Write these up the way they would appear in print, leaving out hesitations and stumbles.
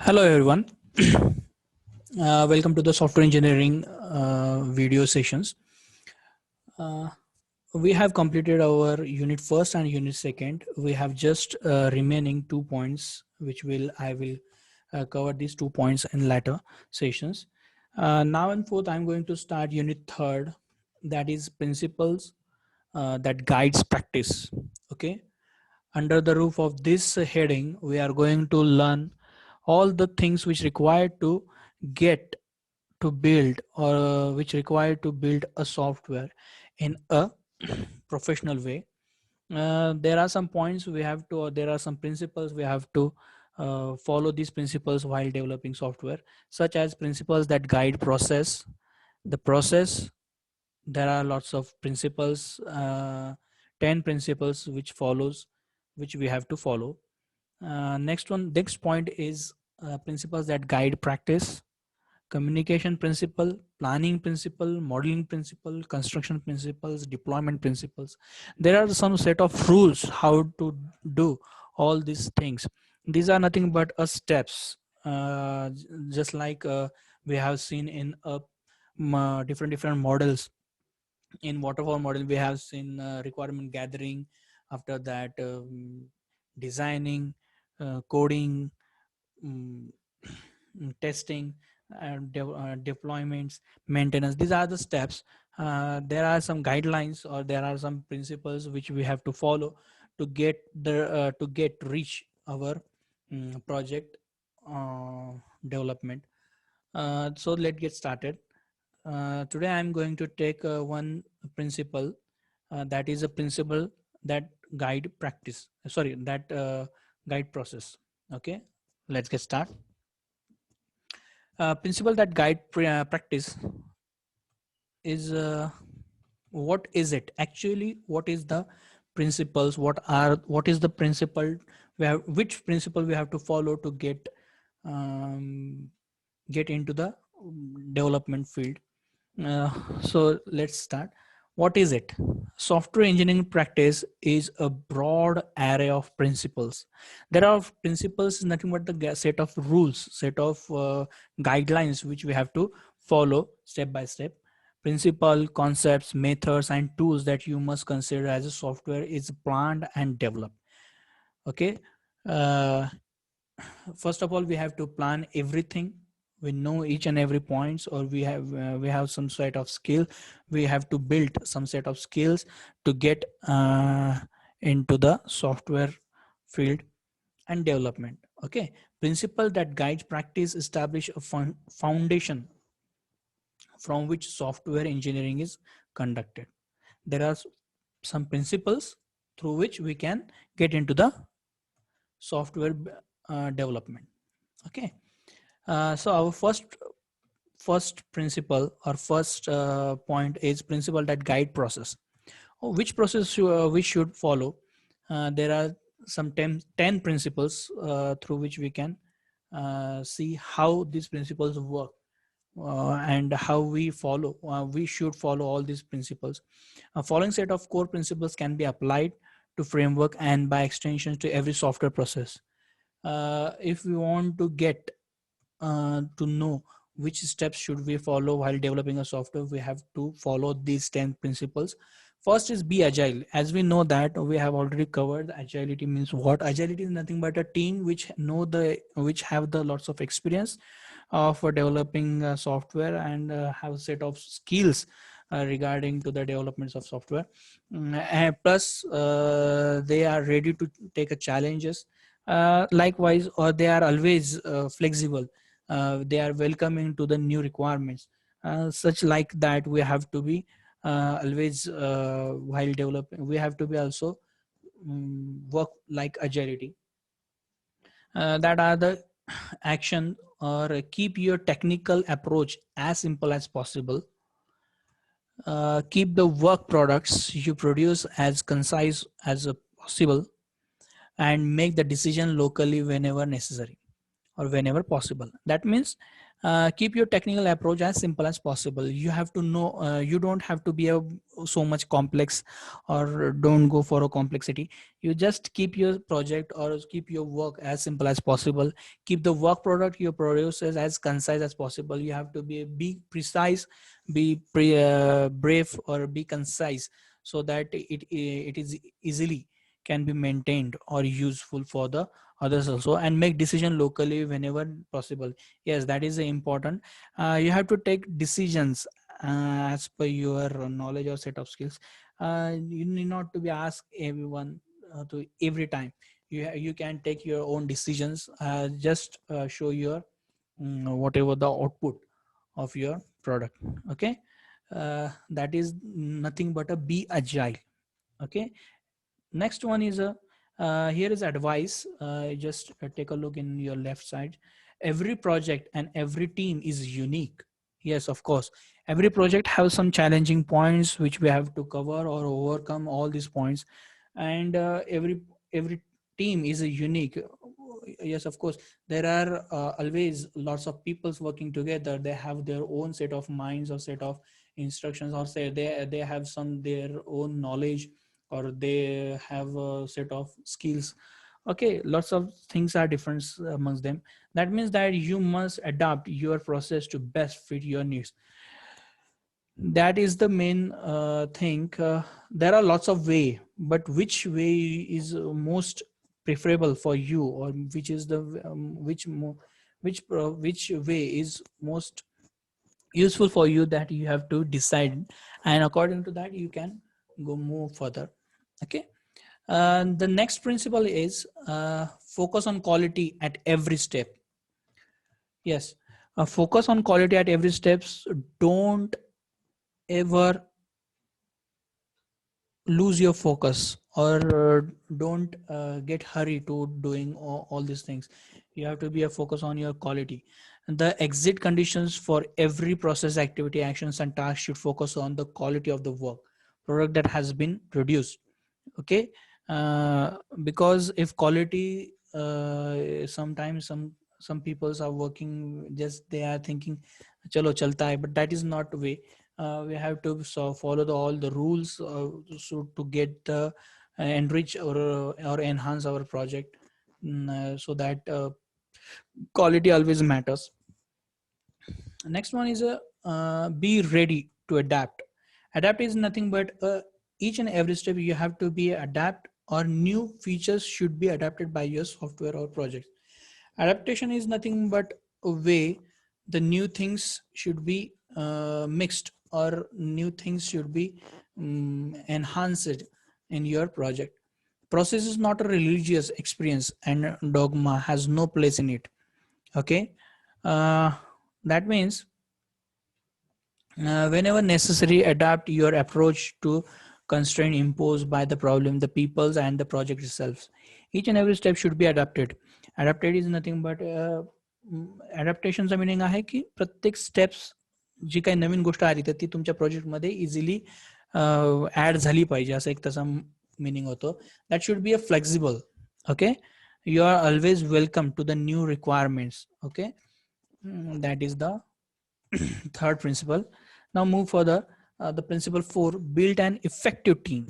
Hello everyone. Welcome to the software engineering video sessions. Uh, we have completed our unit first and unit second. We have just remaining 2 points, which I will cover these 2 points in later sessions. Now and fourth, I'm going to start unit third, that is principles that guides practice. Okay. Under the roof of this heading, we are going to learn all the things which required to get to build or which required to build a software in a professional way. There are some points we have to, or there are some principles we have to follow these principles while developing software, such as principles that guide process. The process, there are lots of principles, 10 principles which we have to follow. Next point is principles that guide practice: communication principle, planning principle, modeling principle, construction principles, deployment principles. There are some set of rules how to do all these things. These are nothing but steps, just like we have seen in different models. In waterfall model we have seen requirement gathering, after that designing, coding, um, testing, deployments, maintenance. These are the steps. There are some guidelines or there are some principles which we have to follow to get reach our project development. So let's get started. Today I'm going to take one principle, that is a principle that guide practice. Sorry, that guide process. Okay, let's get started. Principle that guide practice is, what is it actually? What is the principles? What is the principle? Which principle we have to follow to um, get into the development field. So let's start. What is it? Software engineering practice is a broad array of principles. There are principles, nothing but the set of rules, set of guidelines which we have to follow step by step. Principle, concepts, methods, and tools that you must consider as a software is planned and developed. Okay. Uh, First of all, we have to plan everything. We know each and every points, or we have some set of skill. We have to build some set of skills to get into the software field and development. Okay, principle that guides practice establish a foundation from which software engineering is conducted. There are some principles through which we can get into the software development. Okay. So our first principle or first point is principle that guide process. Which process we should follow? There are some 10 principles through which we can see how these principles work, and how we should follow all these principles. A following set of core principles can be applied to framework and by extension to every software process. If we want to get to know which steps should we follow while developing a software, we have to follow these 10 principles. First is be agile. As we know that we have already covered, agility means what? Agility is nothing but a team which have the lots of experience for developing software and have a set of skills regarding to the developments of software. And plus they are ready to take a challenges, likewise, or they are always flexible. They are welcoming to the new requirements, such like that we have to be always, while developing, we have to be also work like agility. That are the action, or keep your technical approach as simple as possible. Keep the work products you produce as concise as possible, and make the decision locally whenever necessary or whenever possible. That means Keep your technical approach as simple as possible. You have to know, you don't have to be so much complex, or don't go for a complexity. You just keep your project or keep your work as simple as possible. Keep the work product you produce as concise as possible. You have to be precise, brave, or be concise, so that it is easily can be maintained or useful for the others also, and make decision locally whenever possible. Yes, that is important. You have to take decisions as per your knowledge or set of skills. You need not to be asked everyone to every time. You can take your own decisions. Just show your whatever the output of your product. Okay, that is nothing but a be agile. Okay, next one is a here is advice. Just take a look in your left side. Every project and every team is unique. Yes, of course, every project has some challenging points which we have to cover or overcome all these points. And every team is a unique. Yes, of course, there are always lots of peoples working together. They have their own set of minds or set of instructions, or say they have some their own knowledge, or they have a set of skills. Okay, lots of things are different amongst them. That means that you must adapt your process to best fit your needs. That is the main thing. There are lots of way, but which way is most preferable for you, or which is the which way is most useful for you, that you have to decide, and according to that you can go move further. Okay. The next principle is focus on quality at every step. Yes, focus on quality at every steps. Don't ever lose your focus, or don't get hurry to doing all these things. You have to be a focus on your quality. The exit conditions for every process, activity, actions, and tasks should focus on the quality of the work product that has been produced. Okay. Because if quality, sometimes some peoples are working, just they are thinking chalo chalta hai, but that is not the way. We have to follow all the rules, so to get the enrich or enhance our project. So that quality always matters. Next one is a be ready to adapt. Adapt is nothing but each and every step you have to be adapt, or new features should be adapted by your software or project. Adaptation is nothing but a way the new things should be mixed, or new things should be enhanced in your project. Process is not a religious experience, and dogma has no place in it. Okay. uh, that means whenever necessary, adapt your approach to constraint imposed by the problem, the peoples, and the project itself. Each and every step should be adapted. Adapted is nothing but adaptationचा meaning आहे की प्रत्येक steps जी काही नवीन गोष्ट आली तर ती तुमच्या प्रोजेक्टमध्ये इझिली ऍड झाली पाहिजे, असं एक तसा मिनिंग होतो. That should be a flexible. Okay. You are always welcome to the new requirements. Okay. That is the third principle. Now move further. The principle 4, build an effective team.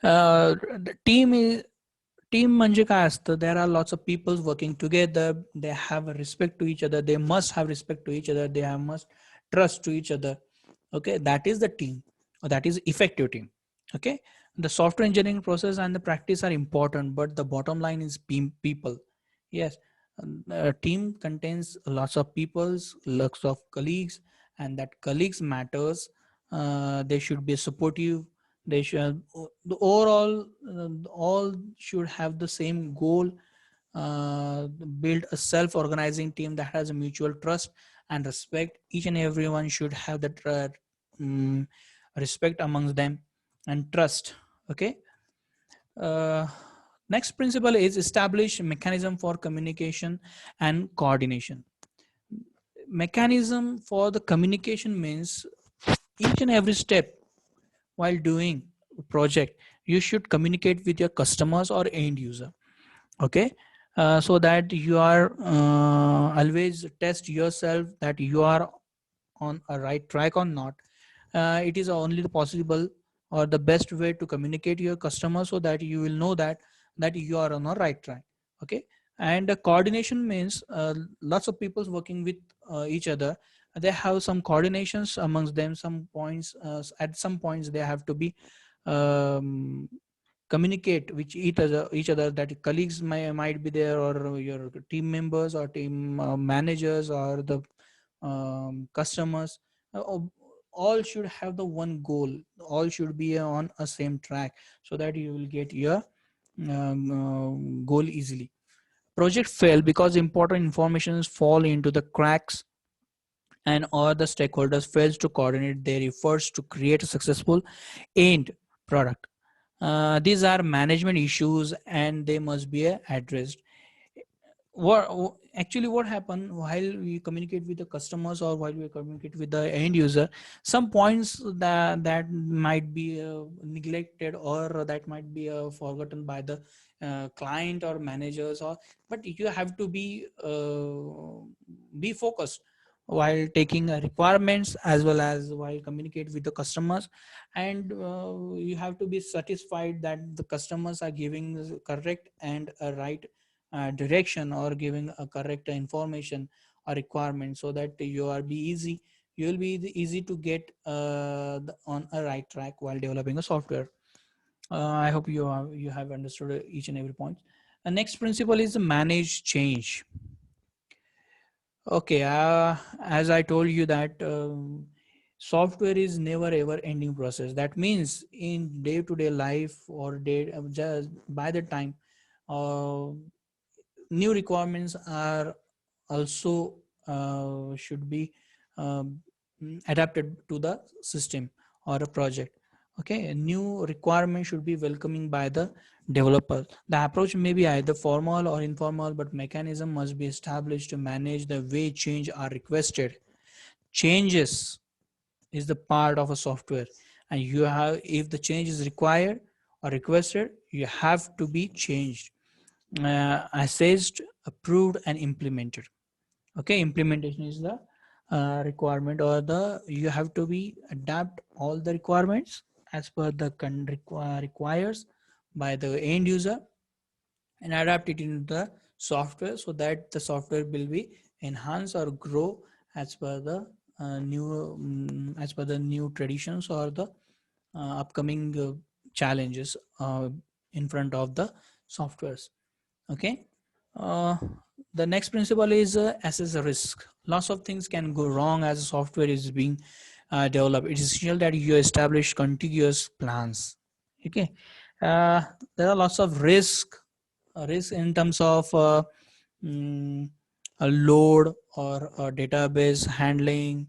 The team म्हणजे काय असतं? There are lots of people working together. They have a respect to each other. They must have respect to each other. They must trust to each other. Okay, that is the team, or that is effective team. Okay, the software engineering process and the practice are important, but the bottom line is people. Yes, a team contains lots of peoples, lots of colleagues, and that colleagues matters. They should be supportive. They should the overall all should have the same goal. Build a self-organizing team that has a mutual trust and respect. Each and everyone should have that respect amongst them and trust. Okay. uh, Next principle is establish mechanism for communication and coordination. Mechanism for the communication means each and every step while doing project, you should communicate with your customers or end user. Okay. so that you are always test yourself that you are on a right track or not. It is only the possible or the best way to communicate your customer so that you will know that you are on a right track. Okay. And coordination means lots of people working with each other. They have some coordinations amongst them. Some points, at some points they have to be um, communicate with each other, that colleagues might be there, or your team members or team managers or the customers. All should have the one goal. All should be on a same track so that you will get your goal easily. Project fail because important informations fall into the cracks, and all the stakeholders fails to coordinate their efforts to create a successful end product. These are management issues and they must be addressed. Actually what happened while we communicate with the customers or while we communicate with the end user, some points that might be neglected, or that might be forgotten by the client or managers, or but you have to be focused while taking requirements as well as while communicate with the customers. And you have to be satisfied that the customers are giving the correct and a right direction, or giving a correct information or requirement, so that you will be easy to get on a right track while developing a software. I hope you have understood each and every point. The next principle is manage change. Okay, as I told you that software is never ever ending process. That means in day to day life, or day just by the time uh, new requirements are also should be adapted to the system or a project. Okay, a new requirement should be welcoming by the developer. The approach may be either formal or informal, but mechanism must be established to manage the way change are requested. Changes is the part of a software, and you have, if the change is required or requested, you have to be changed, assessed, approved, and implemented. Okay, implementation is the requirement, or the you have to be adapt all the requirements as per the requires by the end user, and adapt it into the software so that the software will be enhanced or grow as per the as per the new traditions or the upcoming challenges in front of the softwares. Okay. uh, the next principle is assess the risk. Lots of things can go wrong as software is being developed. It is essential that you establish contiguous plans. Okay. uh, there are lots of risk in terms of mm, a load, or a database handling,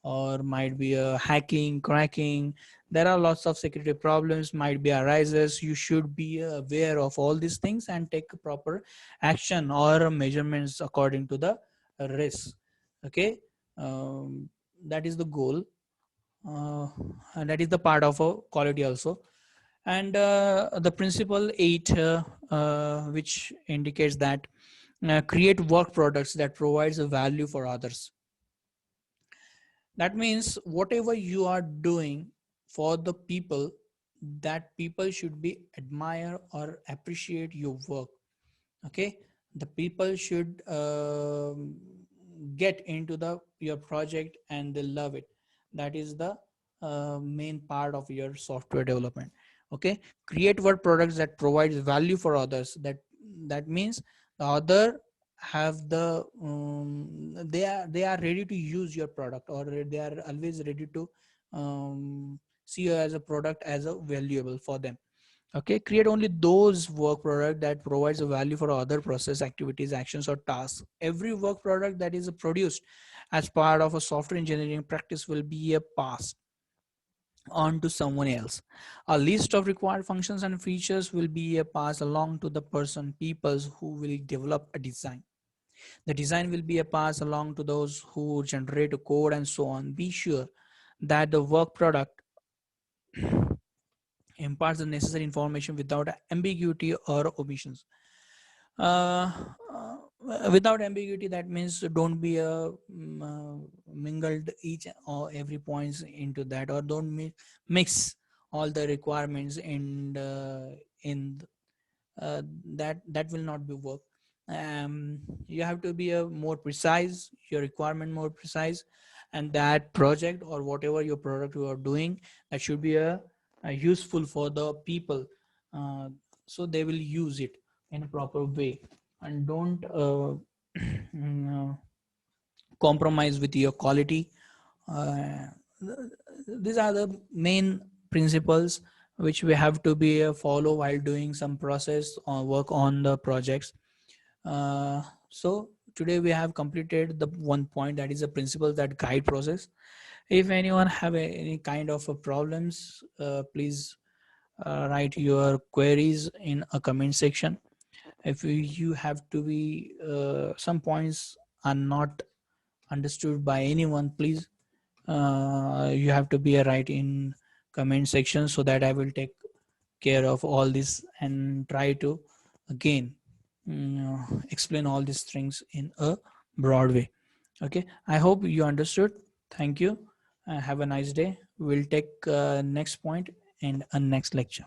or might be a hacking, cracking. There are lots of security problems might be arises. You should be aware of all these things and take proper action or measurements according to the risk. Okay. That is the goal, uh, and that is the part of a quality also. And the principle 8, which indicates that create work products that provides a value for others. That means whatever you are doing for the people, that people should be admire or appreciate your work. Okay, the people should get into the your project and they love it. That is the main part of your software development. Okay, create work products that provides value for others. That means the other have the they are ready to use your product, or they are always ready to see you as a product as a valuable for them. Okay, create only those work product that provides a value for other process, activities, actions, or tasks. Every work product that is produced as part of a software engineering practice will be a pass on to someone else. A list of required functions and features will be a pass along to the person peoples who will develop a design. The design will be a pass along to those who generate a code and so on. Be sure that the work product imparts the necessary information without ambiguity or omissions. uh, without ambiguity, that means don't be mingled each or every points into that, or don't mix all the requirements in that will not be work. You have to be a more precise, your requirement more precise, and that project or whatever your product you are doing, that should be a useful for the people, uh, so they will use it in a proper way. And don't uh, compromise with your quality. uh, these are the main principles which we have to be follow while doing some process or work on the projects. So today we have completed the one point, that is the principles that guide process. If anyone have any kind of problems, please write your queries in a comment section. If you have to be some points are not understood by anyone, please you have to be a write in comment section, so that I will take care of all this and try to again explain all these things in a broad way. Okay, I hope you understood. Thank you. Have a nice day. We'll take next point in a next lecture.